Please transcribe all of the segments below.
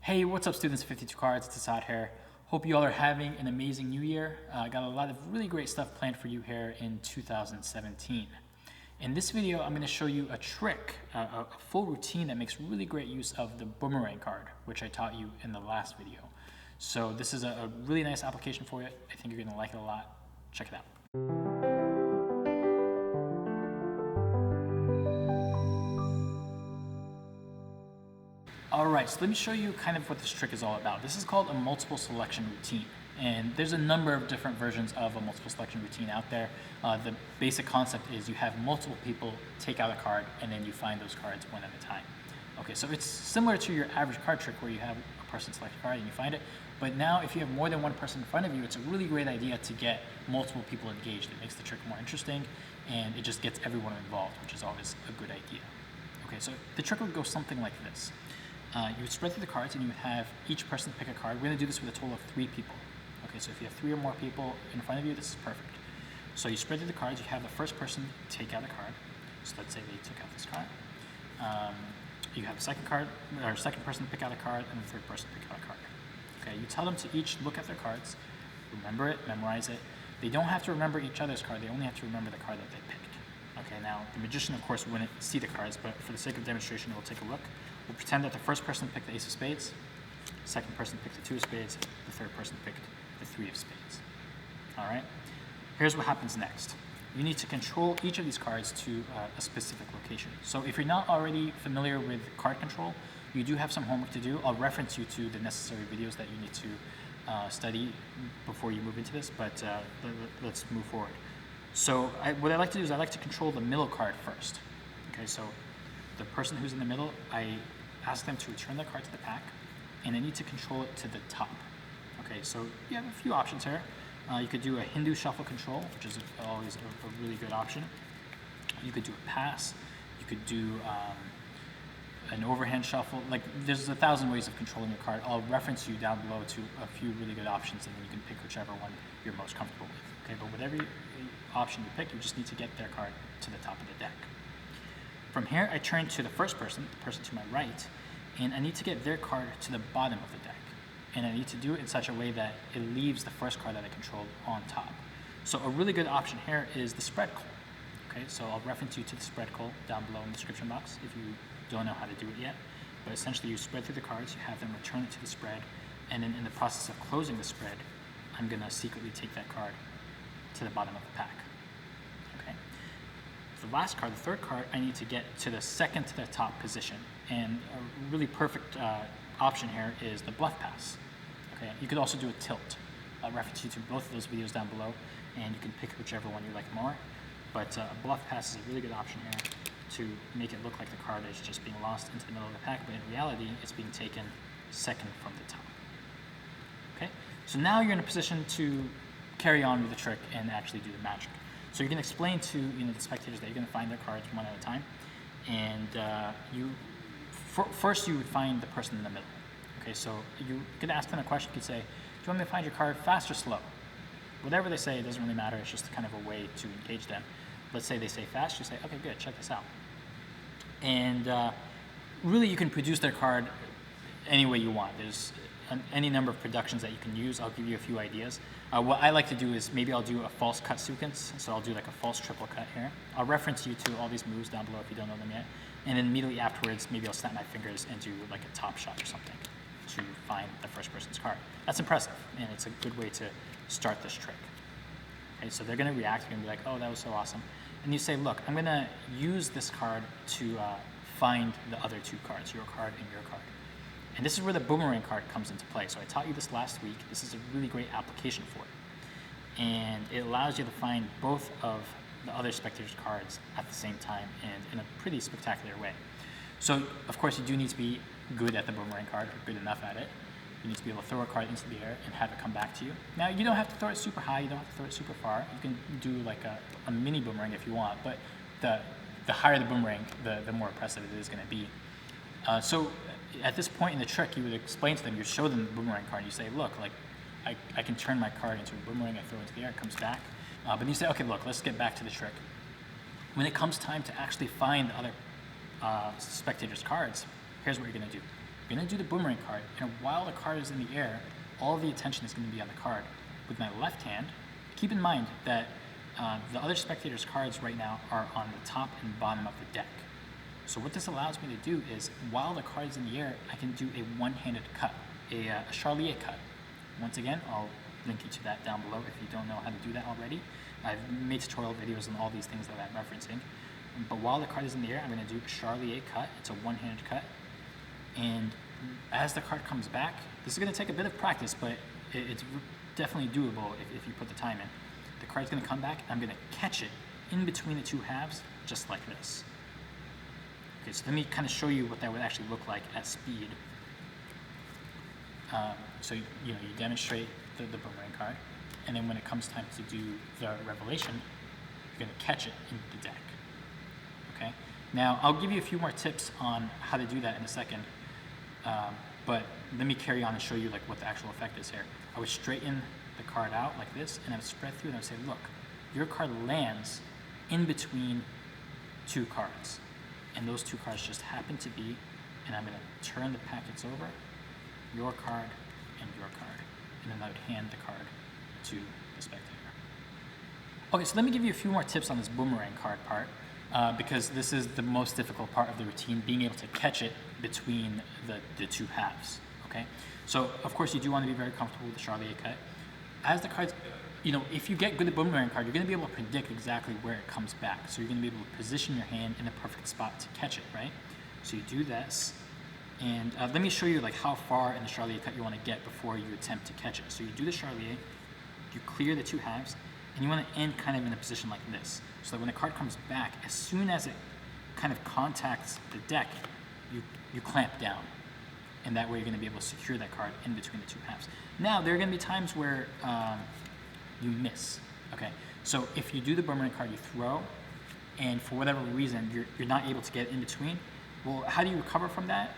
Hey, what's up students, 52 Cards, it's Assad here. Hope you all are having an amazing new year. Got a lot of really great stuff planned for you here in 2017. In this video, I'm going to show you a trick, a full routine that makes really great use of the boomerang card, which I taught you in the last video. So this is a really nice application for it. I think you're going to like it a lot. Check it out. Alright, so let me show you kind of what this trick is all about. This is called a multiple selection routine, and there's a number of different versions of a multiple selection routine out there. The basic concept is you have multiple people take out a card and then you find those cards one at a time. Okay, so it's similar to your average card trick where you have a person select a card and you find it, but now if you have more than one person in front of you, it's a really great idea to get multiple people engaged. It makes the trick more interesting and it just gets everyone involved, which is always a good idea. Okay, so the trick would go something like this. You would spread through the cards and you would have each person pick a card. We're going to do this with a total of 3 people. Okay, so if you have 3 or more people in front of you, this is perfect. So you spread through the cards, you have the first person take out a card. So let's say they took out this card. You have the second person pick out a card, and the third person pick out a card. Okay, you tell them to each look at their cards, remember it, memorize it. They don't have to remember each other's card, they only have to remember the card that they picked. Okay, now the magician of course wouldn't see the cards, but for the sake of demonstration, we'll take a look. We'll pretend that the first person picked the ace of spades, the second person picked the 2 of spades, the third person picked the 3 of spades. All right? Here's what happens next. You need to control each of these cards to a specific location. So if you're not already familiar with card control, you do have some homework to do. I'll reference you to the necessary videos that you need to study before you move into this, but let's move forward. So what I like to do is I like to control the middle card first. Okay, so the person who's in the middle, I ask them to return their card to the pack, and I need to control it to the top. Okay, so you have a few options here. You could do a Hindu shuffle control, which is always a really good option. You could do a pass. You could do an overhand shuffle. Like, there's 1,000 ways of controlling your card. I'll reference you down below to a few really good options, and then you can pick whichever one you're most comfortable with. Okay, but whatever option you pick, you just need to get their card to the top of the deck. From here, I turn to the first person, the person to my right, and I need to get their card to the bottom of the deck. And I need to do it in such a way that it leaves the first card that I controlled on top. So a really good option here is the spread call. Okay, so I'll reference you to the spread call down below in the description box if you don't know how to do it yet. But essentially you spread through the cards, you have them return it to the spread, and then in the process of closing the spread, I'm gonna secretly take that card to the bottom of the pack. Okay. The last card, the third card, I need to get to the second to the top position. And a really perfect option here is the bluff pass. Okay, you could also do a tilt. I'll reference you to both of those videos down below, and you can pick whichever one you like more. But a bluff pass is a really good option here to make it look like the card is just being lost into the middle of the pack, but in reality, it's being taken second from the top. Okay, so now you're in a position to carry on with the trick and actually do the magic. So you can explain to the spectators that you're going to find their cards one at a time, and first you would find the person in the middle. Okay, so you could ask them a question. You could say, "Do you want me to find your card fast or slow?" Whatever they say, it doesn't really matter. It's just kind of a way to engage them. Let's say they say fast. You say, "Okay, good. Check this out." And really, you can produce their card any way you want. There's any number of productions that you can use. I'll give you a few ideas. What I like to do is maybe I'll do a false cut sequence. So I'll do like a false triple cut here. I'll reference you to all these moves down below if you don't know them yet. And then immediately afterwards, maybe I'll snap my fingers and do like a top shot or something to find the first person's card. That's impressive, and it's a good way to start this trick. Okay, so they're going to react. They're going to be like, "Oh, that was so awesome." And you say, "Look, I'm going to use this card to find the other 2 cards, your card and your card." And this is where the boomerang card comes into play. So I taught you this last week. This is a really great application for it. And it allows you to find both of the other spectators' cards at the same time and in a pretty spectacular way. So, of course, you do need to be good at the boomerang card, or good enough at it. You need to be able to throw a card into the air and have it come back to you. Now, you don't have to throw it super high. You don't have to throw it super far. You can do like a mini boomerang if you want, but the higher the boomerang, the more impressive it is going to be. So at this point in the trick, you would explain to them, you show them the boomerang card, and you say, "Look, like I can turn my card into a boomerang, I throw it into the air, it comes back." But you say, "Okay, look, let's get back to the trick." When it comes time to actually find the other spectators' cards, here's what you're going to do. You're I'm going to do the boomerang card, and while the card is in the air, all of the attention is going to be on the card. With my left hand, keep in mind that the other spectators' cards right now are on the top and bottom of the deck. So what this allows me to do is, while the card is in the air, I can do a one-handed cut, a Sleight cut. Once again, I'll link you to that down below if you don't know how to do that already. I've made tutorial videos on all these things that I'm referencing. But while the card is in the air, I'm going to do a Sleight cut. It's a one-handed cut. And as the card comes back, this is going to take a bit of practice, but it's definitely doable if you put the time in. The card's going to come back, and I'm going to catch it in between the two halves, just like this. Okay, so let me kind of show you what that would actually look like at speed. So you demonstrate the boomerang card, and then when it comes time to do the revelation, you're going to catch it into the deck. Okay. Now I'll give you a few more tips on how to do that in a second, but let me carry on and show you like what the actual effect is here. I would straighten the card out like this, and I would spread through, and I would say, look, your card lands in between two cards, and those two cards just happen to be, and I'm going to turn the packets over, your card and your card, and then I would hand the card to the spectator. Okay, so let me give you a few more tips on this boomerang card part, because this is the most difficult part of the routine, being able to catch it between the two halves. Okay, so of course you do want to be very comfortable with the Sleight cut. As the cards, if you get good at boomerang card, you're going to be able to predict exactly where it comes back. So you're going to be able to position your hand in the perfect spot to catch it, right? So you do this, and let me show you like how far in the Sleight cut you want to get before you attempt to catch it. So you do the Sleight, you clear the two halves, and you want to end kind of in a position like this. So that when the card comes back, as soon as it kind of contacts the deck, you clamp down. And that way you're going to be able to secure that card in between the two halves. Now, there are going to be times where you miss. Okay, so if you do the boomerang card, you throw, and for whatever reason, you're not able to get in between, well, how do you recover from that?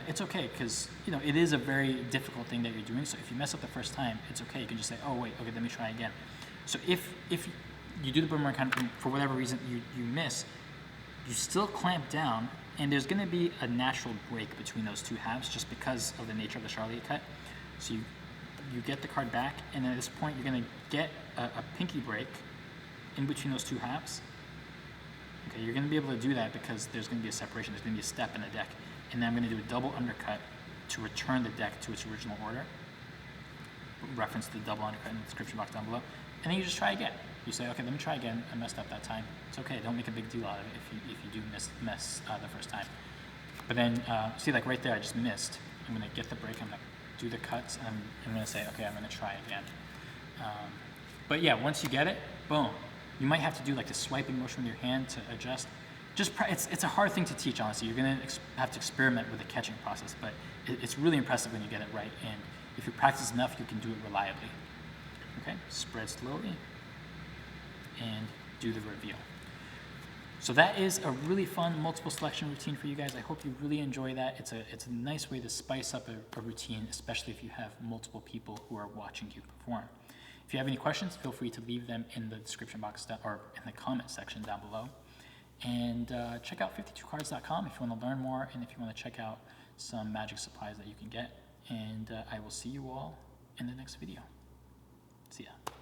It's okay, because it is a very difficult thing that you're doing, so if you mess up the first time, it's okay. You can just say, oh, wait, okay, let me try again. So if you do the boomerang card, and for whatever reason you miss, you still clamp down, and there's going to be a natural break between those two halves just because of the nature of the Sleight cut. So you get the card back, and then at this point you're going to get a pinky break in between those two halves. Okay, you're going to be able to do that because there's going to be a separation. There's going to be a step in the deck, and then I'm going to do a double undercut to return the deck to its original order. Reference the double undercut in the description box down below, and then you just try again. You say, okay, let me try again. I messed up that time. It's okay. Don't make a big deal out of it if you do mess the first time. But then, see, like right there, I just missed. I'm going to get the break. I'm going to do the cuts, and I'm going to say, okay, I'm going to try again. But yeah, once you get it, boom. You might have to do like the swiping motion with your hand to adjust. It's a hard thing to teach, honestly. You're going to have to experiment with the catching process, but it's really impressive when you get it right. And if you practice enough, you can do it reliably. Okay, spread slowly and do the reveal. So that is a really fun multiple selection routine for you guys. I hope you really enjoy that. It's a nice way to spice up a routine, especially if you have multiple people who are watching you perform. If you have any questions, feel free to leave them in the description box or in the comment section down below. And check out 52cards.com if you want to learn more and if you want to check out some magic supplies that you can get. And I will see you all in the next video. See ya.